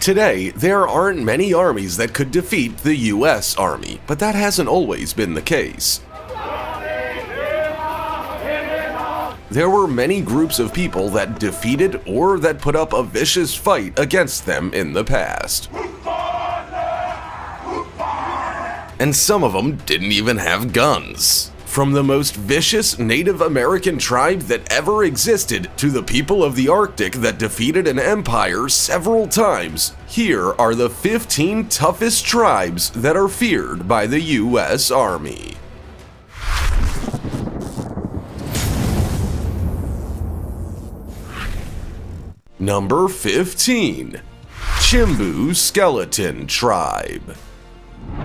Today, there aren't many armies that could defeat the US Army, but that hasn't always been the case. There were many groups of people that defeated or that put up a vicious fight against them in the past. And some of them didn't even have guns. From the most vicious Native American tribe that ever existed to the people of the Arctic that defeated an empire several times, here are the 15 toughest tribes that are feared by the US Army. Number 15. Chimbu Skeleton Tribe.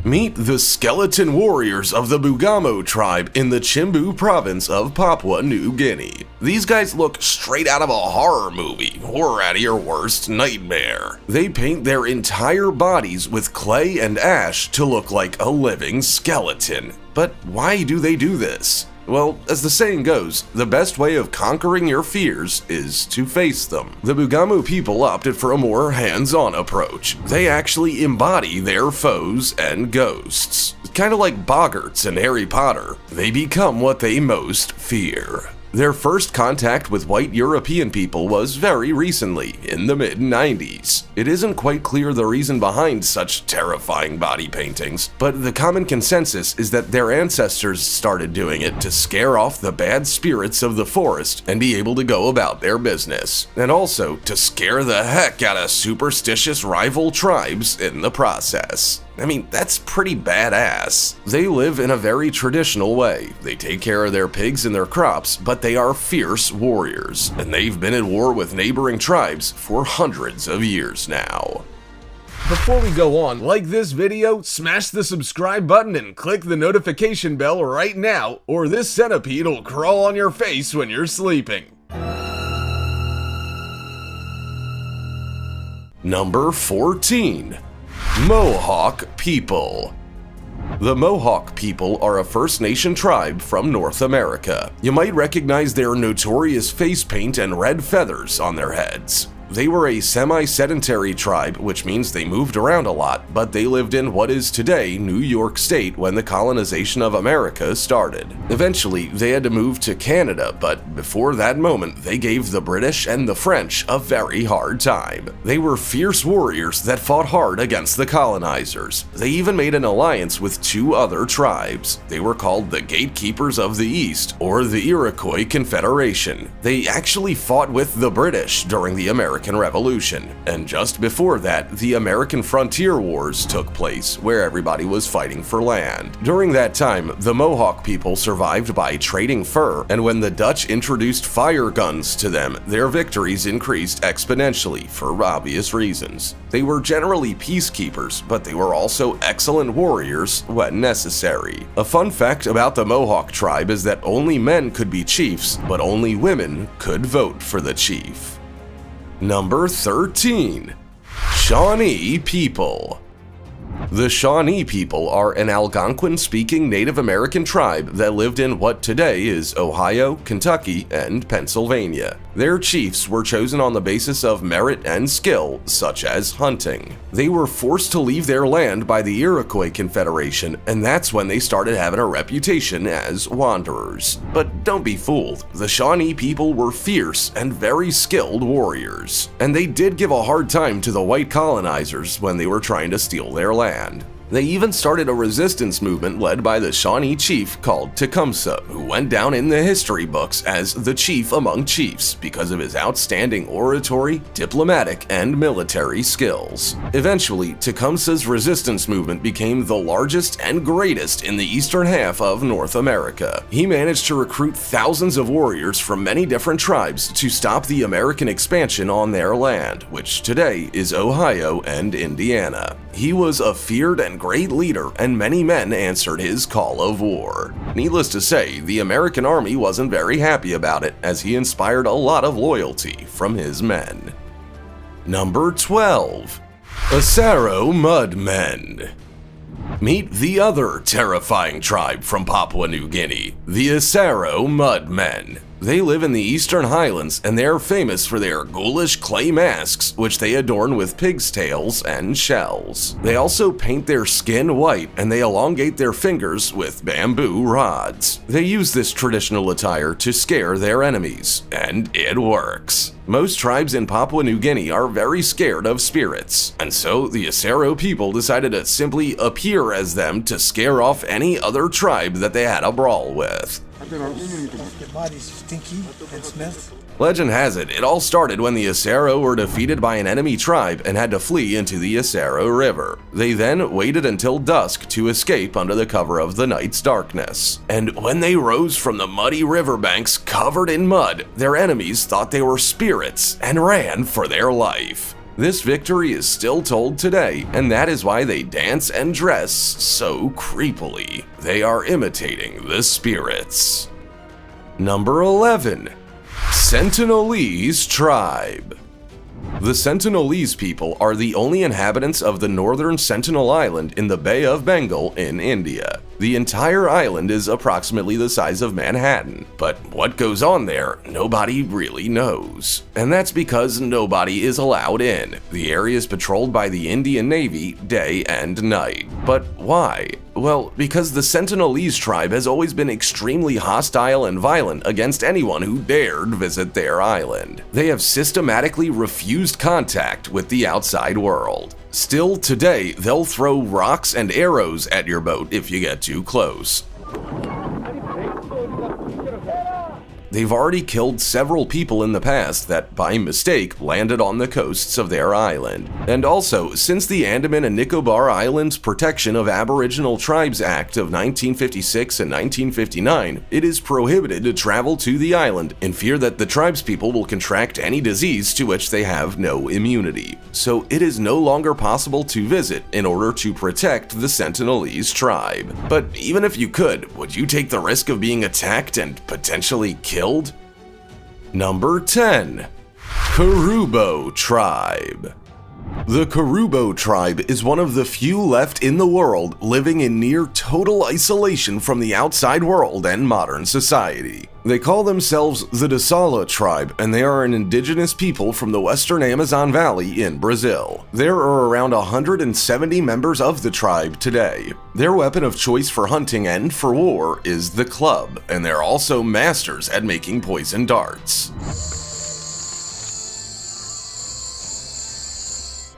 Meet the skeleton warriors of the Bugamo tribe in the Chimbu province of Papua New Guinea. These guys look straight out of a horror movie, or out of your worst nightmare. They paint their entire bodies with clay and ash to look like a living skeleton. But why do they do this? Well, as the saying goes, the best way of conquering your fears is to face them. The Bugamo people opted for a more hands-on approach. They actually embody their foes and ghosts. Kind of like boggarts in Harry Potter, they become what they most fear. Their first contact with white European people was very recently, in the mid-90s. It isn't quite clear the reason behind such terrifying body paintings, but the common consensus is that their ancestors started doing it to scare off the bad spirits of the forest and be able to go about their business, and also to scare the heck out of superstitious rival tribes in the process. I mean, that's pretty badass. They live in a very traditional way. They take care of their pigs and their crops, but they are fierce warriors, and they've been at war with neighboring tribes for hundreds of years now. Before we go on, like this video, smash the subscribe button and click the notification bell right now, or this centipede will crawl on your face when you're sleeping. Number 14. Mohawk People. The Mohawk people are a First Nation tribe from North America. You might recognize their notorious face paint and red feathers on their heads. They were a semi-sedentary tribe, which means they moved around a lot, but they lived in what is today New York State when the colonization of America started. Eventually, they had to move to Canada, but before that moment, they gave the British and the French a very hard time. They were fierce warriors that fought hard against the colonizers. They even made an alliance with two other tribes. They were called the Gatekeepers of the East, or the Iroquois Confederation. They actually fought with the British during the American Revolution, and just before that, the American Frontier Wars took place, where everybody was fighting for land. During that time, the Mohawk people survived by trading fur, and when the Dutch introduced fire guns to them, their victories increased exponentially for obvious reasons. They were generally peacekeepers, but they were also excellent warriors when necessary. A fun fact about the Mohawk tribe is that only men could be chiefs, but only women could vote for the chief. Number 13. Shawnee People. The Shawnee people are an Algonquin-speaking Native American tribe that lived in what today is Ohio, Kentucky, and Pennsylvania. Their chiefs were chosen on the basis of merit and skill, such as hunting. They were forced to leave their land by the Iroquois Confederation, and that's when they started having a reputation as wanderers. But don't be fooled, the Shawnee people were fierce and very skilled warriors, and they did give a hard time to the white colonizers when they were trying to steal their land. They even started a resistance movement led by the Shawnee chief called Tecumseh, who went down in the history books as the chief among chiefs because of his outstanding oratory, diplomatic, and military skills. Eventually, Tecumseh's resistance movement became the largest and greatest in the eastern half of North America. He managed to recruit thousands of warriors from many different tribes to stop the American expansion on their land, which today is Ohio and Indiana. He was a feared and great leader, and many men answered his call of war. Needless to say, the American army wasn't very happy about it, as he inspired a lot of loyalty from his men. Number 12. Asaro Mudmen. Meet the other terrifying tribe from Papua New Guinea, the Asaro Mudmen. They live in the Eastern Highlands, and they are famous for their ghoulish clay masks, which they adorn with pig's tails and shells. They also paint their skin white, and they elongate their fingers with bamboo rods. They use this traditional attire to scare their enemies, and it works. Most tribes in Papua New Guinea are very scared of spirits, and so the Asero people decided to simply appear as them to scare off any other tribe that they had a brawl with. Your body's stinky and smells. Legend has it, it all started when the Asero were defeated by an enemy tribe and had to flee into the Asero River. They then waited until dusk to escape under the cover of the night's darkness. And when they rose from the muddy riverbanks covered in mud, their enemies thought they were spirits and ran for their life. This victory is still told today, and that is why they dance and dress so creepily. They are imitating the spirits. Number 11. Sentinelese Tribe. The Sentinelese people are the only inhabitants of the northern Sentinel Island in the Bay of Bengal in India. The entire island is approximately the size of Manhattan, but what goes on there, nobody really knows. And that's because nobody is allowed in. The area is patrolled by the Indian Navy day and night. But why? Well, because the Sentinelese tribe has always been extremely hostile and violent against anyone who dared visit their island. They have systematically refused contact with the outside world. Still today, they'll throw rocks and arrows at your boat if you get too close. They've already killed several people in the past that, by mistake, landed on the coasts of their island. And also, since the Andaman and Nicobar Islands Protection of Aboriginal Tribes Act of 1956 and 1959, it is prohibited to travel to the island in fear that the tribespeople will contract any disease to which they have no immunity. So it is no longer possible to visit in order to protect the Sentinelese tribe. But even if you could, would you take the risk of being attacked and potentially killed? Number 10. Karubo Tribe. The Karubo tribe is one of the few left in the world living in near total isolation from the outside world and modern society. They call themselves the Dasala tribe, and they are an indigenous people from the western Amazon Valley in Brazil. There are around 170 members of the tribe today. Their weapon of choice for hunting and for war is the club, and they're also masters at making poison darts.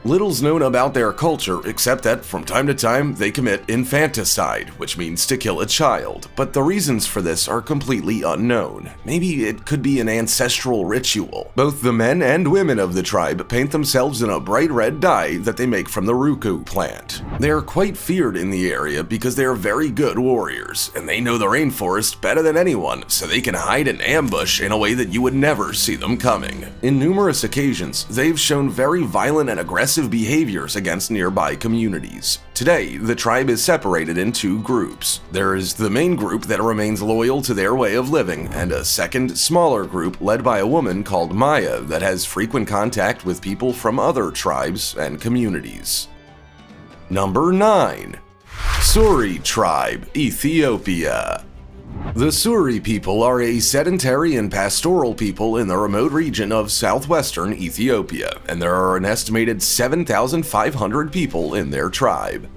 Little's known about their culture except that from time to time they commit infanticide, which means to kill a child, but the reasons for this are completely unknown. Maybe it could be an ancestral ritual. Both the men and women of the tribe paint themselves in a bright red dye that they make from the ruku plant. They are quite feared in the area because they are very good warriors, and they know the rainforest better than anyone, so they can hide and ambush in a way that you would never see them coming. In numerous occasions, they've shown very violent and aggressive behaviors against nearby communities. Today, the tribe is separated in two groups. There is the main group that remains loyal to their way of living, and a second, smaller group led by a woman called Maya that has frequent contact with people from other tribes and communities. Number 9. Suri Tribe, Ethiopia. The Suri people are a sedentary and pastoral people in the remote region of southwestern Ethiopia, and there are an estimated 7,500 people in their tribe.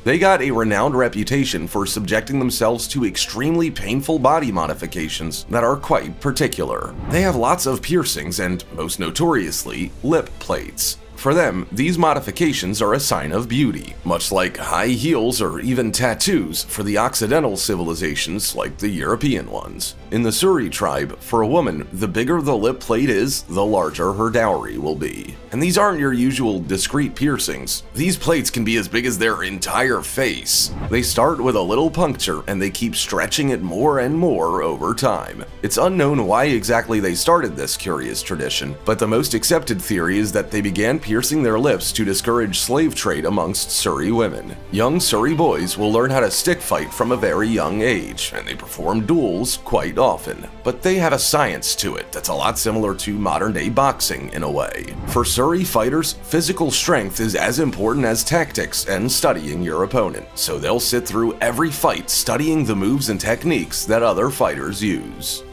They got a renowned reputation for subjecting themselves to extremely painful body modifications that are quite particular. They have lots of piercings and, most notoriously, lip plates. For them, these modifications are a sign of beauty, much like high heels or even tattoos for the Occidental civilizations like the European ones. In the Suri tribe, for a woman, the bigger the lip plate is, the larger her dowry will be. And these aren't your usual discreet piercings. These plates can be as big as their entire face. They start with a little puncture and they keep stretching it more and more over time. It's unknown why exactly they started this curious tradition, but the most accepted theory is that they began piercing their lips to discourage slave trade amongst Suri women. Young Suri boys will learn how to stick fight from a very young age, and they perform duels quite quite often, but they have a science to it that's a lot similar to modern-day boxing in a way. For Suri fighters, physical strength is as important as tactics and studying your opponent, so they'll sit through every fight studying the moves and techniques that other fighters use.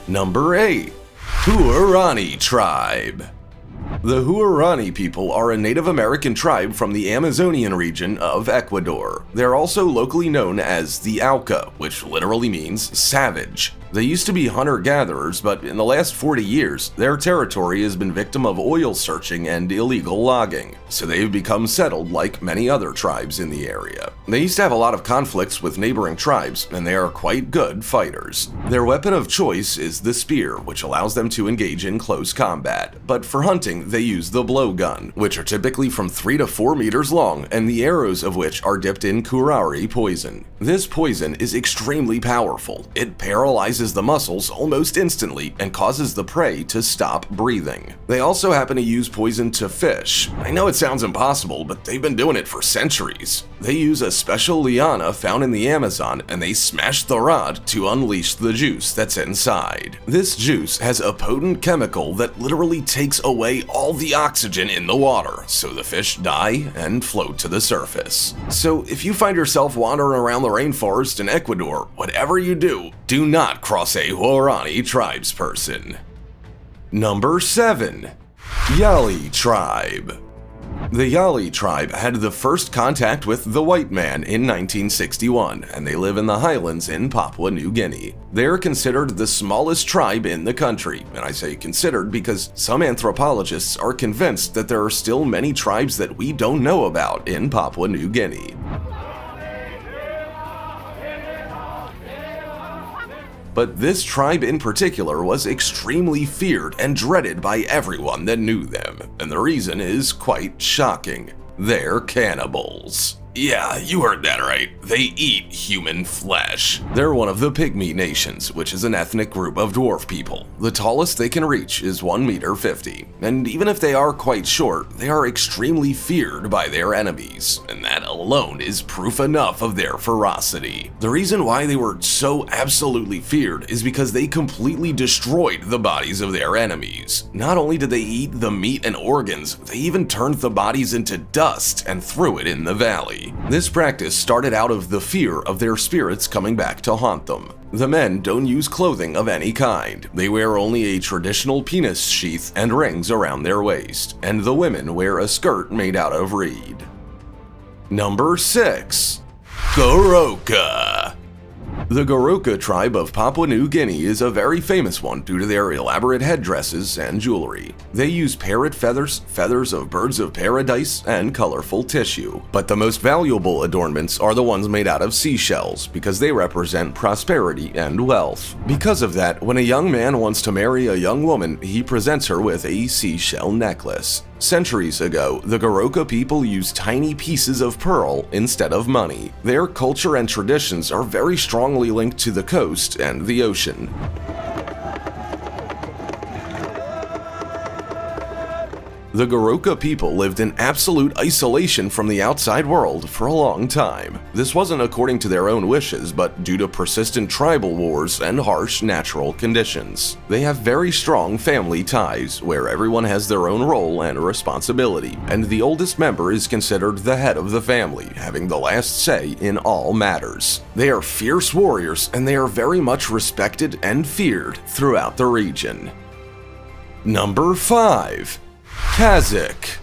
Number 8. Huaorani Tribe. The Huaorani people are a Native American tribe from the Amazonian region of Ecuador. They're also locally known as the Auca, which literally means savage. They used to be hunter-gatherers, but in the last 40 years, their territory has been victim of oil searching and illegal logging, so they've become settled like many other tribes in the area. They used to have a lot of conflicts with neighboring tribes, and they are quite good fighters. Their weapon of choice is the spear, which allows them to engage in close combat, but for hunting, they use the blowgun, which are typically from 3 to 4 meters long, and the arrows of which are dipped in curare poison. This poison is extremely powerful. It paralyzes the muscles almost instantly and causes the prey to stop breathing. They also happen to use poison to fish. I know it sounds impossible, but they've been doing it for centuries. They use a special liana found in the Amazon, and they smash the rod to unleash the juice that's inside. This juice has a potent chemical that literally takes away all the oxygen in the water, so the fish die and float to the surface. So if you find yourself wandering around the rainforest in Ecuador, whatever you do not cross a Huaorani tribesperson. Number 7. Yali Tribe. The Yali tribe had the first contact with the white man in 1961, and they live in the highlands in Papua New Guinea. They are considered the smallest tribe in the country, and I say considered because some anthropologists are convinced that there are still many tribes that we don't know about in Papua New Guinea. But this tribe in particular was extremely feared and dreaded by everyone that knew them, and the reason is quite shocking. They're cannibals. Yeah, you heard that right. They eat human flesh. They're one of the Pygmy nations, which is an ethnic group of dwarf people. The tallest they can reach is 1.50 meters, and even if they are quite short, they are extremely feared by their enemies, and that alone is proof enough of their ferocity. The reason why they were so absolutely feared is because they completely destroyed the bodies of their enemies. Not only did they eat the meat and organs, they even turned the bodies into dust and threw it in the valley. This practice started out of the fear of their spirits coming back to haunt them. The men don't use clothing of any kind. They wear only a traditional penis sheath and rings around their waist, and the women wear a skirt made out of reed. Number 6. Goroka. The Goroka tribe of Papua New Guinea is a very famous one due to their elaborate headdresses and jewelry. They use parrot feathers, feathers of birds of paradise, and colorful tissue. But the most valuable adornments are the ones made out of seashells because they represent prosperity and wealth. Because of that, when a young man wants to marry a young woman, he presents her with a seashell necklace. Centuries ago, the Goroka people used tiny pieces of pearl instead of money. Their culture and traditions are very strongly linked to the coast and the ocean. The Goroka people lived in absolute isolation from the outside world for a long time. This wasn't according to their own wishes, but due to persistent tribal wars and harsh natural conditions. They have very strong family ties, where everyone has their own role and responsibility, and the oldest member is considered the head of the family, having the last say in all matters. They are fierce warriors, and they are very much respected and feared throughout the region. Number 5. Kazakh.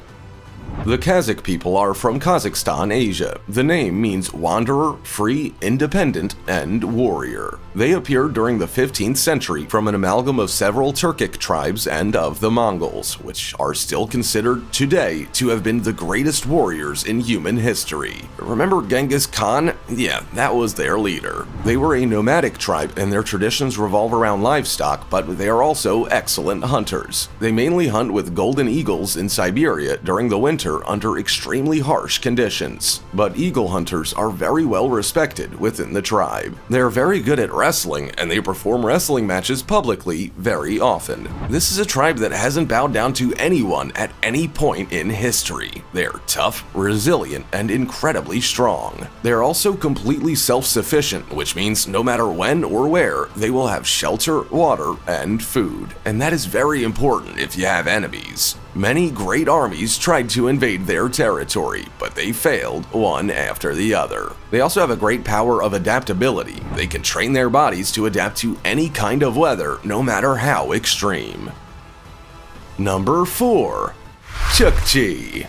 The Kazakh people are from Kazakhstan, Asia. The name means wanderer, free, independent, and warrior. They appeared during the 15th century from an amalgam of several Turkic tribes and of the Mongols, which are still considered today to have been the greatest warriors in human history. Remember Genghis Khan? Yeah, that was their leader. They were a nomadic tribe and their traditions revolve around livestock, but they are also excellent hunters. They mainly hunt with golden eagles in Siberia during the winter shelter under extremely harsh conditions. But eagle hunters are very well respected within the tribe. They're very good at wrestling, and they perform wrestling matches publicly very often. This is a tribe that hasn't bowed down to anyone at any point in history. They're tough, resilient, and incredibly strong. They're also completely self-sufficient, which means no matter when or where, they will have shelter, water, and food. And that is very important if you have enemies. Many great armies tried to invade their territory, but they failed one after the other. They also have a great power of adaptability. They can train their bodies to adapt to any kind of weather, no matter how extreme. Number 4. Chukchi.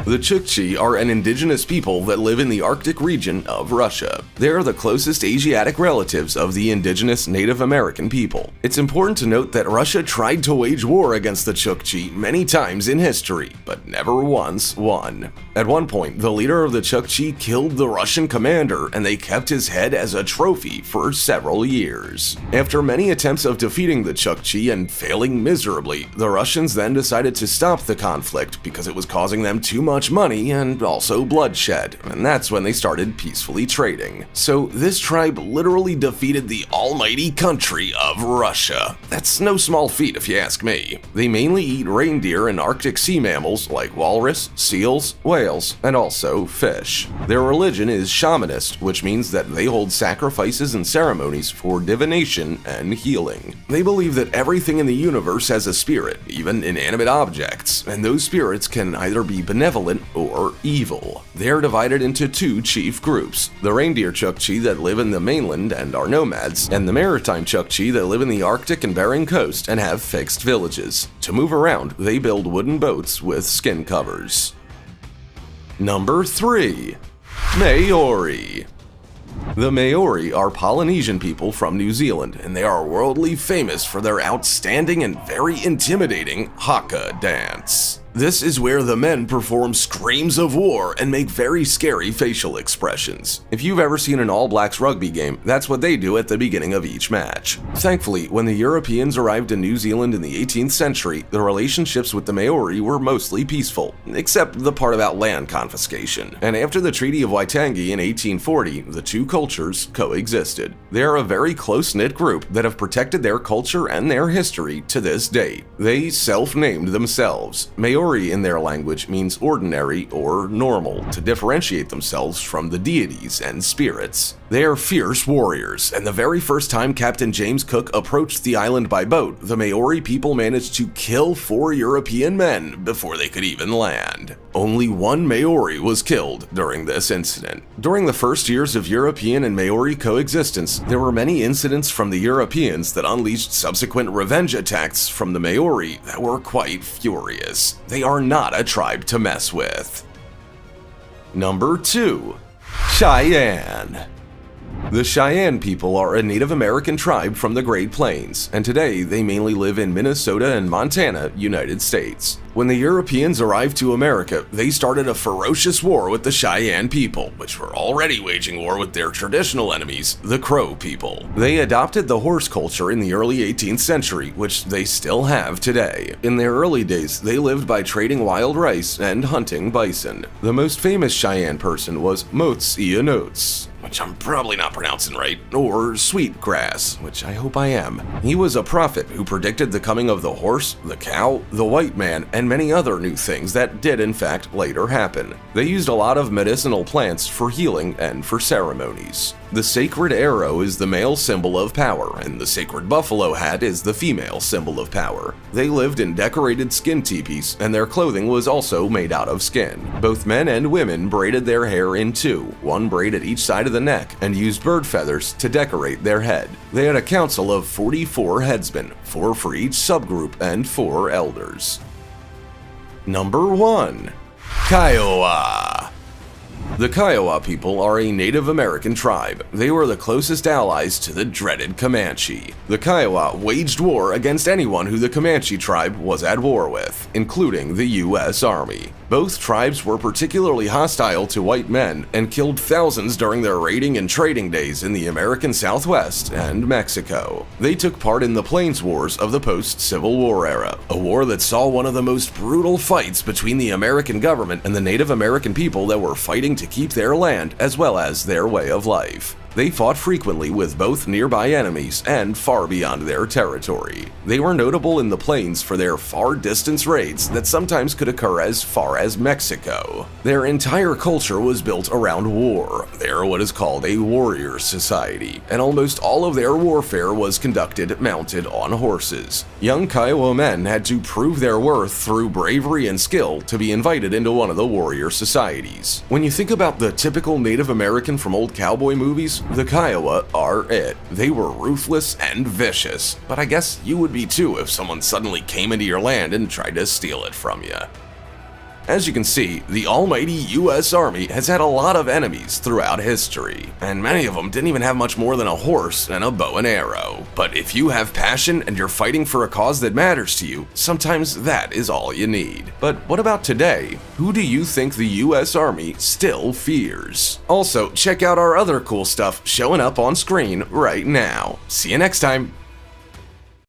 The Chukchi are an indigenous people that live in the Arctic region of Russia. They are the closest Asiatic relatives of the indigenous Native American people. It's important to note that Russia tried to wage war against the Chukchi many times in history, but never once won. At one point, the leader of the Chukchi killed the Russian commander, and they kept his head as a trophy for several years. After many attempts of defeating the Chukchi and failing miserably, the Russians then decided to stop the conflict because it was causing them too much money and also bloodshed, and that's when they started peacefully trading. So this tribe literally defeated the almighty country of Russia. That's no small feat if you ask me. They mainly eat reindeer and Arctic sea mammals like walrus, seals, whales, and also fish. Their religion is shamanist, which means that they hold sacrifices and ceremonies for divination and healing. They believe that everything in the universe has a spirit, even inanimate objects, and those spirits can either be benevolent or evil. They are divided into two chief groups: the reindeer Chukchi that live in the mainland and are nomads, and the maritime Chukchi that live in the Arctic and Bering Coast and have fixed villages. To move around, they build wooden boats with skin covers. Number 3. Maori. The Maori are Polynesian people from New Zealand, and they are worldly famous for their outstanding and very intimidating haka dance. This is where the men perform screams of war and make very scary facial expressions. If you've ever seen an All Blacks rugby game, that's what they do at the beginning of each match. Thankfully, when the Europeans arrived in New Zealand in the 18th century, the relationships with the Maori were mostly peaceful, except the part about land confiscation. And after the Treaty of Waitangi in 1840, the two cultures coexisted. They are a very close-knit group that have protected their culture and their history to this day. They self-named themselves. Maori in their language means ordinary or normal, to differentiate themselves from the deities and spirits. They are fierce warriors, and the very first time Captain James Cook approached the island by boat, the Maori people managed to kill 4 European men before they could even land. Only one Maori was killed during this incident. During the first years of European and Maori coexistence, there were many incidents from the Europeans that unleashed subsequent revenge attacks from the Maori that were quite furious. They are not a tribe to mess with. Number 2. Cheyenne. The Cheyenne people are a Native American tribe from the Great Plains, and today they mainly live in Minnesota and Montana, United States. When the Europeans arrived to America, they started a ferocious war with the Cheyenne people, which were already waging war with their traditional enemies, the Crow people. They adopted the horse culture in the early 18th century, which they still have today. In their early days, they lived by trading wild rice and hunting bison. The most famous Cheyenne person was Moats Ionotes, which I'm probably not pronouncing right, or Sweetgrass, which I hope I am. He was a prophet who predicted the coming of the horse, the cow, the white man, and many other new things that did in fact later happen. They used a lot of medicinal plants for healing and for ceremonies. The sacred arrow is the male symbol of power, and the sacred buffalo hat is the female symbol of power. They lived in decorated skin teepees, and their clothing was also made out of skin. Both men and women braided their hair in two, one braid at each side of the neck, and used bird feathers to decorate their head. They had a council of 44 headsmen, 4 for each subgroup and 4 elders. Number 1. Kiowa. The Kiowa people are a Native American tribe. They were the closest allies to the dreaded Comanche. The Kiowa waged war against anyone who the Comanche tribe was at war with, including the U.S. Army. Both tribes were particularly hostile to white men and killed thousands during their raiding and trading days in the American Southwest and Mexico. They took part in the Plains Wars of the post-Civil War era, a war that saw one of the most brutal fights between the American government and the Native American people that were fighting to keep their land as well as their way of life. They fought frequently with both nearby enemies and far beyond their territory. They were notable in the plains for their far-distance raids that sometimes could occur as far as Mexico. Their entire culture was built around war. They are what is called a warrior society, and almost all of their warfare was conducted mounted on horses. Young Kiowa men had to prove their worth through bravery and skill to be invited into one of the warrior societies. When you think about the typical Native American from old cowboy movies, the Kiowa are it. They were ruthless and vicious, but I guess you would be too if someone suddenly came into your land and tried to steal it from you. As you can see, the almighty US Army has had a lot of enemies throughout history, and many of them didn't even have much more than a horse and a bow and arrow. But if you have passion and you're fighting for a cause that matters to you, sometimes that is all you need. But what about today? Who do you think the US Army still fears? Also, check out our other cool stuff showing up on screen right now. See you next time!